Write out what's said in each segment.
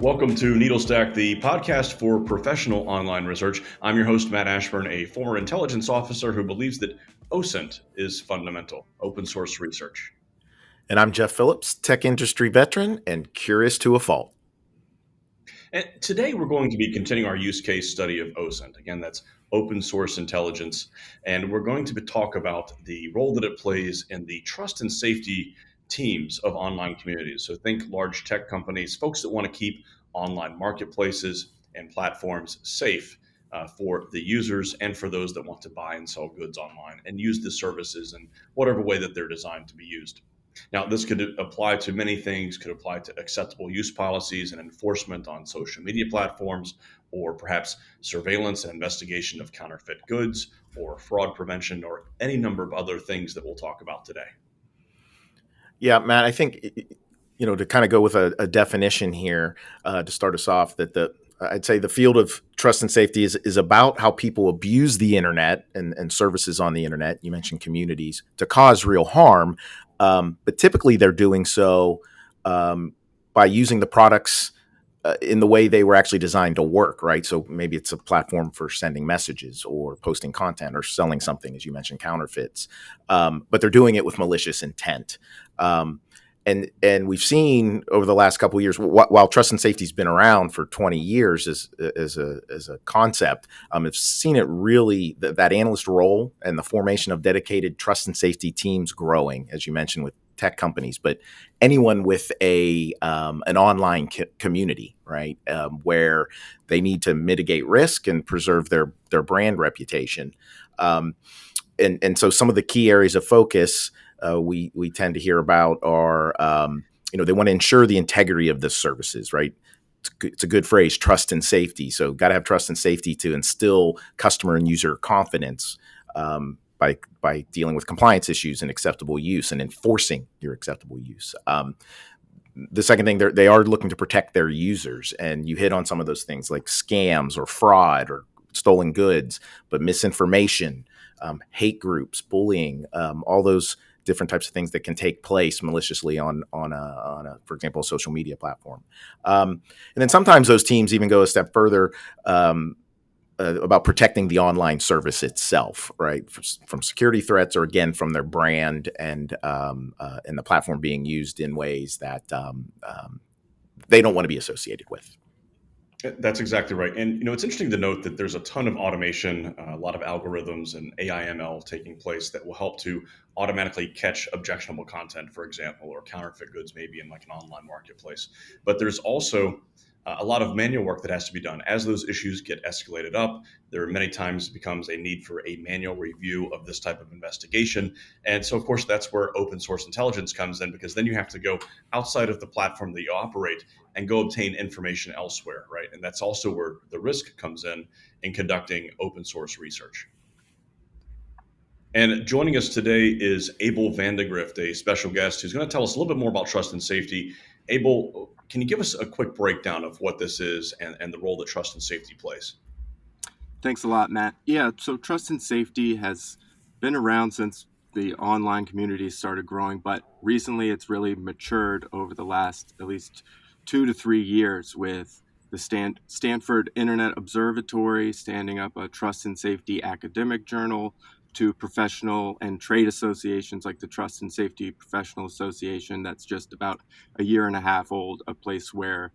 Welcome to Needlestack, the podcast for professional online research. I'm your host, Matt Ashburn, a former intelligence officer who believes that OSINT is fundamental, open source research. And I'm Jeff Phillips, tech industry veteran and curious to a fault. And today we're going to be continuing our use case study of OSINT. Again, that's open source intelligence. And we're going to talk about the role that it plays in the trust and safety teams of online communities. So think large tech companies, folks that want to keep online marketplaces and platforms safe for the users and for those that want to buy and sell goods online and use the services in whatever way that they're designed to be used. Now, this could apply to many things, could apply to acceptable use policies and enforcement on social media platforms, or perhaps surveillance and investigation of counterfeit goods, or fraud prevention, or any number of other things that we'll talk about today. Yeah, Matt, I think, to kind of go with a definition here to start us off, I'd say the field of trust and safety is about how people abuse the internet and services on the internet. You mentioned communities to cause real harm, but typically they're doing so by using the products in the way they were actually designed to work, right? So maybe it's a platform for sending messages or posting content or selling something, as you mentioned, counterfeits. But they're doing it with malicious intent. Um, and we've seen over the last couple of years, while trust and safety has been around for 20 years as a concept, I've seen it really that analyst role and the formation of dedicated trust and safety teams growing, as you mentioned, with tech companies, but anyone with a an online community, right, where they need to mitigate risk and preserve their brand reputation. And so some of the key areas of focus we tend to hear about are they want to ensure the integrity of the services, right? It's a good phrase, trust and safety. So got to have trust and safety to instill customer and user confidence by dealing with compliance issues and acceptable use and enforcing your acceptable use. The second thing, they are looking to protect their users, and you hit on some of those things like scams or fraud or stolen goods, but misinformation, hate groups, bullying, all those different types of things that can take place maliciously on a for example, a social media platform. And then sometimes those teams even go a step further about protecting the online service itself, right, from security threats or again from their brand and the platform being used in ways that they don't want to be associated with. That's exactly right. And it's interesting to note that there's a ton of automation, a lot of algorithms and AI/ML taking place that will help to automatically catch objectionable content, for example, or counterfeit goods, maybe in like an online marketplace. But there's also a lot of manual work that has to be done. As those issues get escalated up, there are many times becomes a need for a manual review of this type of investigation. And so, of course, that's where open source intelligence comes in, because then you have to go outside of the platform that you operate and go obtain information elsewhere, right? And that's also where the risk comes in conducting open source research. And joining us today is Abel Vandegrift, a special guest who's going to tell us a little bit more about trust and safety. Abel, can you give us a quick breakdown of what this is and the role that trust and safety plays? Thanks a lot, Matt. Yeah, so trust and safety has been around since the online community started growing, but recently it's really matured over the last at least 2 to 3 years with the Stanford Internet Observatory standing up a trust and safety academic journal to professional and trade associations like the Trust and Safety Professional Association that's just about a year and a half old, a place where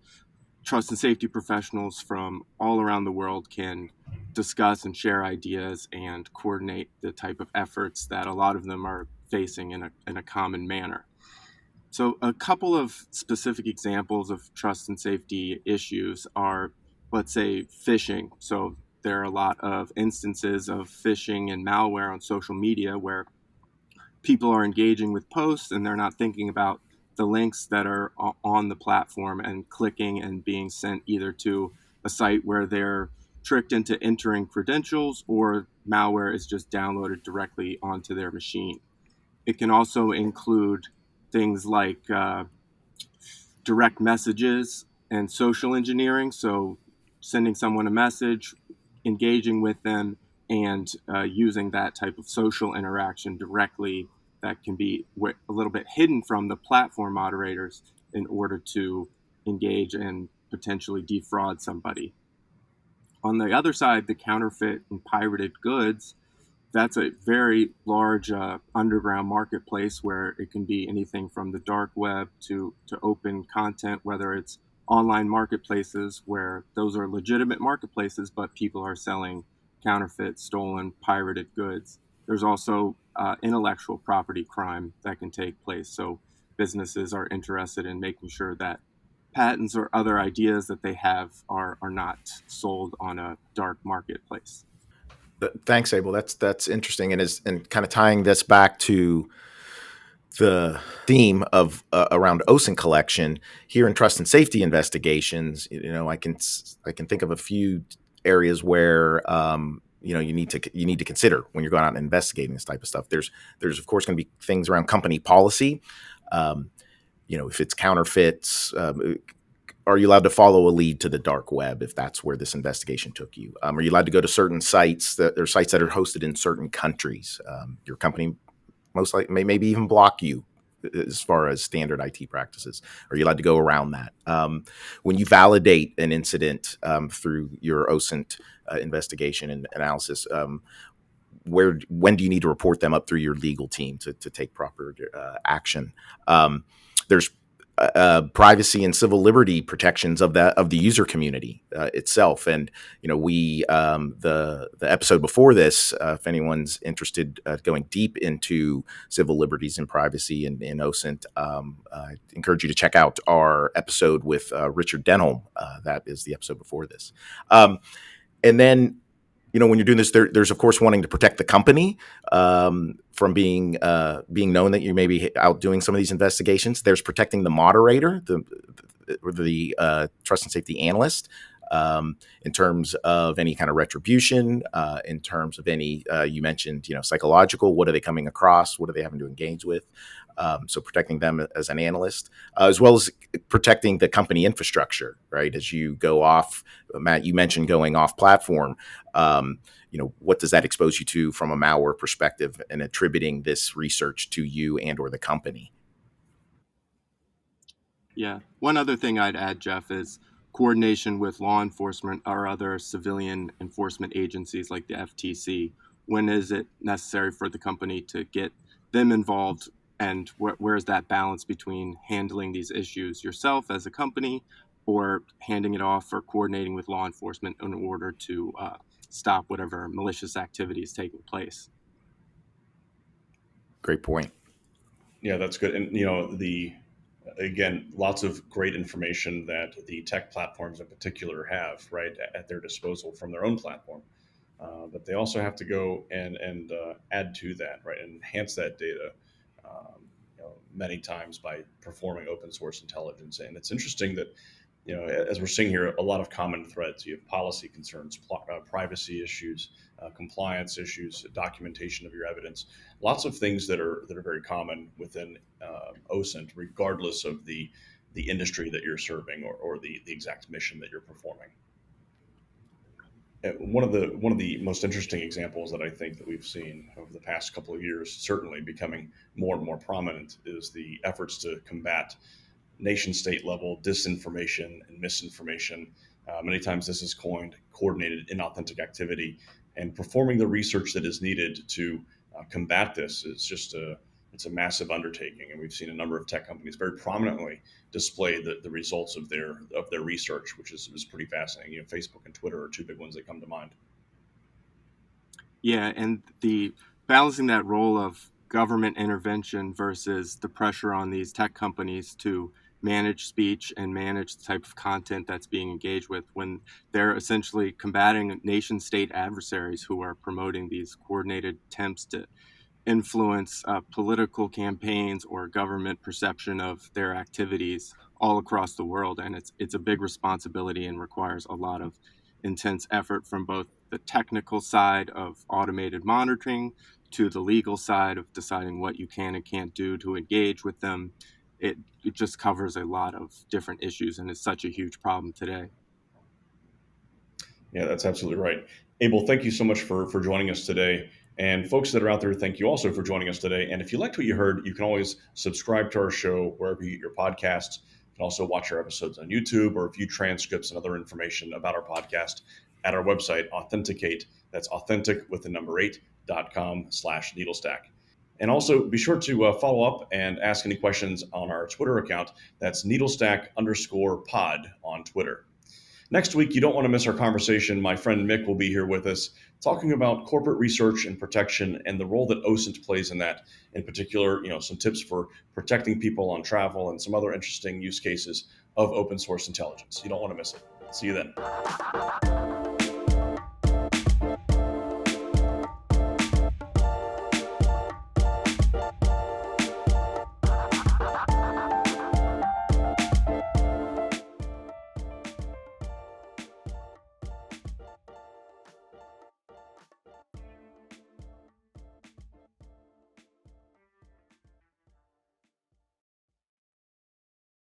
trust and safety professionals from all around the world can discuss and share ideas and coordinate the type of efforts that a lot of them are facing in a common manner. So a couple of specific examples of trust and safety issues are, let's say, phishing. So there are a lot of instances of phishing and malware on social media where people are engaging with posts and they're not thinking about the links that are on the platform and clicking and being sent either to a site where they're tricked into entering credentials or malware is just downloaded directly onto their machine. It can also include things like direct messages and social engineering. So sending someone a message, engaging with them, and using that type of social interaction directly that can be a little bit hidden from the platform moderators in order to engage and potentially defraud somebody. On the other side, the counterfeit and pirated goods, that's a very large underground marketplace where it can be anything from the dark web to open content, whether it's online marketplaces where those are legitimate marketplaces, but people are selling counterfeit, stolen, pirated goods. There's also intellectual property crime that can take place. So businesses are interested in making sure that patents or other ideas that they have are not sold on a dark marketplace. Thanks, Abel. That's interesting, and kind of tying this back to the theme of around OSINT collection here in trust and safety investigations. I can think of a few areas where you need to consider when you're going out and investigating this type of stuff. There's of course going to be things around company policy. Um, if it's counterfeits, are you allowed to follow a lead to the dark web if that's where this investigation took you? Are you allowed to go to certain sites that are sites that are hosted in certain countries? Your company most likely maybe even block you as far as standard IT practices. Are you allowed to go around that? When you validate an incident through your OSINT investigation and analysis, when do you need to report them up through your legal team to take proper action? There's privacy and civil liberty protections of the user community itself, and we the episode before this, if anyone's interested going deep into civil liberties and privacy and OSINT, I encourage you to check out our episode with Richard Denholm. That is the episode before this, and then. When you're doing this, there's of course wanting to protect the company from being known that you may be out doing some of these investigations. There's protecting the moderator, the trust and safety analyst, in terms of any kind of retribution, in terms of any you mentioned, psychological. What are they coming across? What are they having to engage with? So protecting them as an analyst, as well as protecting the company infrastructure, right? As you go off, Matt, you mentioned going off platform. What does that expose you to from a malware perspective, and attributing this research to you and or the company? Yeah. One other thing I'd add, Jeff, is coordination with law enforcement or other civilian enforcement agencies like the FTC. When is it necessary for the company to get them involved? And where's that balance between handling these issues yourself as a company or handing it off or coordinating with law enforcement in order to stop whatever malicious activity is taking place? Great point. Yeah, that's good. And again, lots of great information that the tech platforms in particular have right at their disposal from their own platform. But they also have to go and add to that, right, and enhance that data. Many times by performing open source intelligence. And it's interesting that as we're seeing here, a lot of common threads. You have policy concerns, privacy issues, compliance issues, documentation of your evidence. Lots of things that are very common within OSINT, regardless of the industry that you're serving or the exact mission that you're performing. One of the most interesting examples that I think that we've seen over the past couple of years, certainly becoming more and more prominent, is the efforts to combat nation-state level disinformation and misinformation. Many times this is coordinated inauthentic activity, and performing the research that is needed to combat this is it's a massive undertaking. And we've seen a number of tech companies very prominently display the results of their research, which is pretty fascinating. Facebook and Twitter are two big ones that come to mind. Yeah, and the balancing that role of government intervention versus the pressure on these tech companies to manage speech and manage the type of content that's being engaged with when they're essentially combating nation state adversaries who are promoting these coordinated attempts to influence political campaigns or government perception of their activities all across the world. And it's a big responsibility and requires a lot of intense effort from both the technical side of automated monitoring to the legal side of deciding what you can and can't do to engage with them. It just covers a lot of different issues, and it's such a huge problem today. Yeah, that's absolutely right. Abel, thank you so much for joining us today. And folks that are out there, thank you also for joining us today. And if you liked what you heard, you can always subscribe to our show wherever you get your podcasts. You can also watch our episodes on YouTube or view transcripts and other information about our podcast at our website, Authenticate. That's authentic with the number 8.com/needlestack. And also be sure to follow up and ask any questions on our Twitter account. That's needlestack_pod on Twitter. Next week, you don't want to miss our conversation. My friend Mick will be here with us talking about corporate research and protection and the role that OSINT plays in that. In particular, some tips for protecting people on travel and some other interesting use cases of open source intelligence. You don't want to miss it. See you then.